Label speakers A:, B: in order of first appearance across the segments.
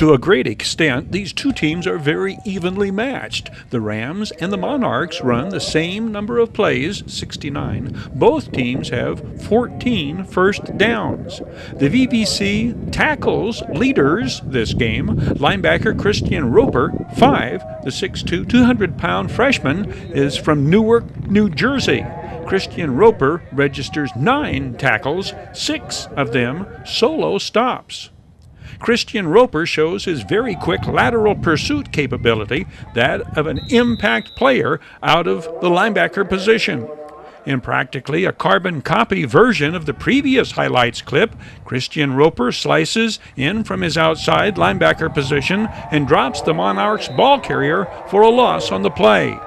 A: To a great extent, these two teams are very evenly matched. The Rams and the Monarchs run the same number of plays, 69. Both teams have 14 first downs. The VBC tackles leaders this game. Linebacker Christian Roper, 5. The 6'2", 200-pound freshman is from Newark, New Jersey. Christian Roper registers 9 tackles, 6 of them solo stops. Christian Roper shows his very quick lateral pursuit capability, that of an impact player out of the linebacker position. In practically a carbon copy version of the previous highlights clip, Christian Roper slices in from his outside linebacker position and drops the Monarchs ball carrier for a loss on the play.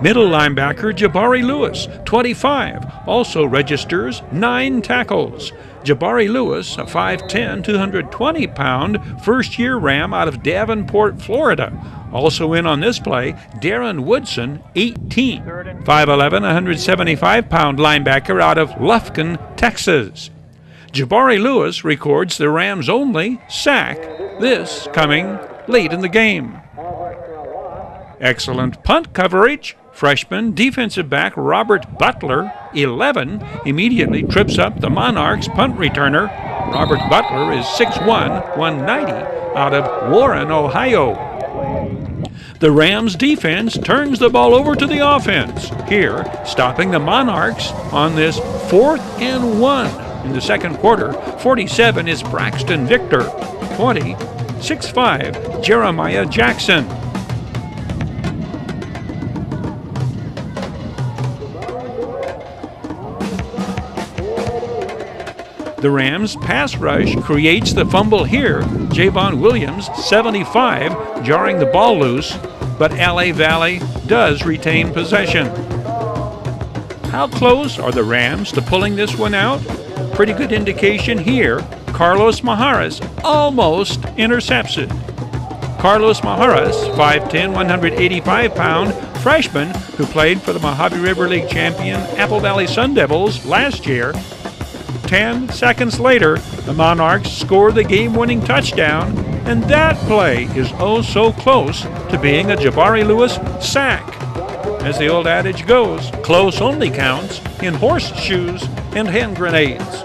A: Middle linebacker Jabari Lewis, 25, also registers 9 tackles. Jabari Lewis, a 5'10", 220-pound first-year Ram out of Davenport, Florida. Also in on this play, Darren Woodson, 18, 5'11", 175-pound linebacker out of Lufkin, Texas. Jabari Lewis records the Rams' only sack, this coming late in the game. Excellent punt coverage. Freshman defensive back Robert Butler, 11, immediately trips up the Monarchs punt returner. Robert Butler is 6'1", 190, out of Warren, Ohio. The Rams defense turns the ball over to the offense, here stopping the Monarchs on this 4th and 1. In the second quarter, 47 is Braxton Victor, 20, 6'5", Jeremiah Jackson. The Rams' pass rush creates the fumble here. Javon Williams, 75, jarring the ball loose, but LA Valley does retain possession. How close are the Rams to pulling this one out? Pretty good indication here. Carlos Maharas almost intercepts it. Carlos Maharas, 5'10", 185-pound freshman who played for the Mojave River League champion Apple Valley Sun Devils last year. 10 seconds later, the Monarchs score the game-winning touchdown, and that play is oh so close to being a Jabari Lewis sack. As the old adage goes, close only counts in horseshoes and hand grenades.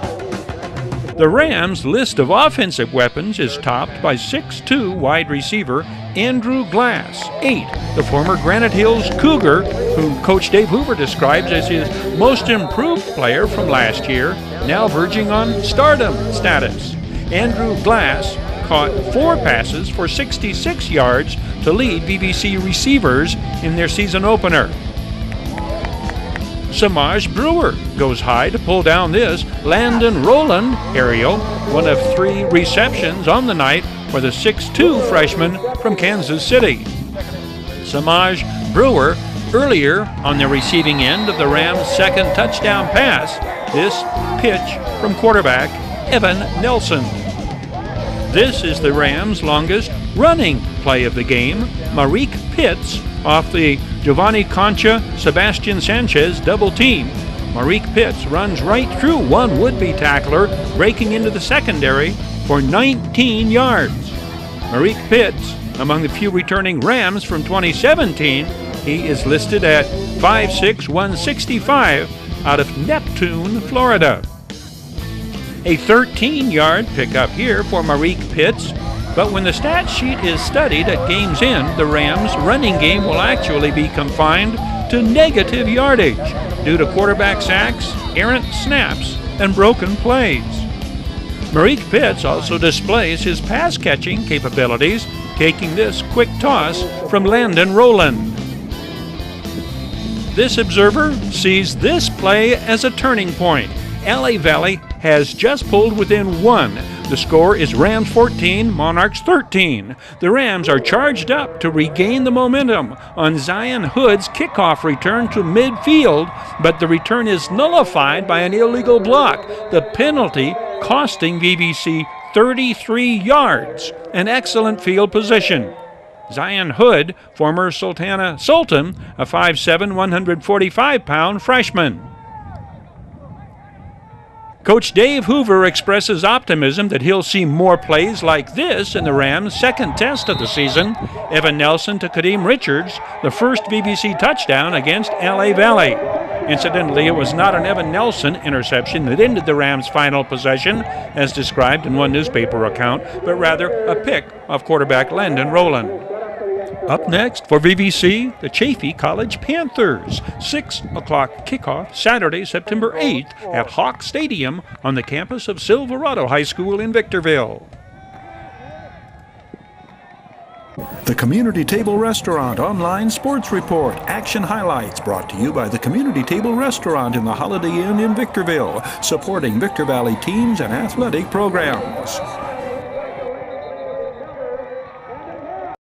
A: The Rams' list of offensive weapons is topped by 6'2" wide receiver Andrew Glass, 8, the former Granite Hills Cougar, who Coach Dave Hoover describes as his most improved player from last year, now verging on stardom status. Andrew Glass caught 4 passes for 66 yards to lead VBC receivers in their season opener. Somaj Brewer goes high to pull down this Landon Rowland aerial, one of 3 receptions on the night for the 6'2" freshman from Kansas City. Somaj Brewer earlier on the receiving end of the Rams' second touchdown pass, this pitch from quarterback Evan Nelson. This is the Rams' longest running play of the game. Mareek Pitts off the Giovanni Concha, Sebastian Sanchez double team. Mareek Pitts runs right through one would-be tackler, breaking into the secondary for 19 yards. Mareek Pitts, among the few returning Rams from 2017, he is listed at 5'6", 165 out of Neptune, Florida. A 13-yard pickup here for Mareek Pitts, but when the stat sheet is studied at game's end, the Rams' running game will actually be confined to negative yardage due to quarterback sacks, errant snaps, and broken plays. Mareek Pitts also displays his pass-catching capabilities, taking this quick toss from Landon Rowland. This observer sees this play as a turning point. LA Valley has just pulled within 1. The score is Rams 14, Monarchs 13. The Rams are charged up to regain the momentum on Zion Hood's kickoff return to midfield, but the return is nullified by an illegal block, the penalty costing VBC 33 yards, an excellent field position. Zion Hood, former Sultana Sultan, a 5'7", 145-pound freshman. Coach Dave Hoover expresses optimism that he'll see more plays like this in the Rams' second test of the season. Evan Nelson to Kadeem Richards, the first VBC touchdown against LA Valley. Incidentally, it was not an Evan Nelson interception that ended the Rams' final possession, as described in one newspaper account, but rather a pick of quarterback Landon Rowland. Up next for VBC, the Chaffee College Panthers. 6 o'clock kickoff Saturday, September 8th at Hawk Stadium on the campus of Silverado High School in Victorville.
B: The Community Table Restaurant Online Sports Report. Action highlights brought to you by the Community Table Restaurant in the Holiday Inn in Victorville, supporting Victor Valley teams and athletic programs.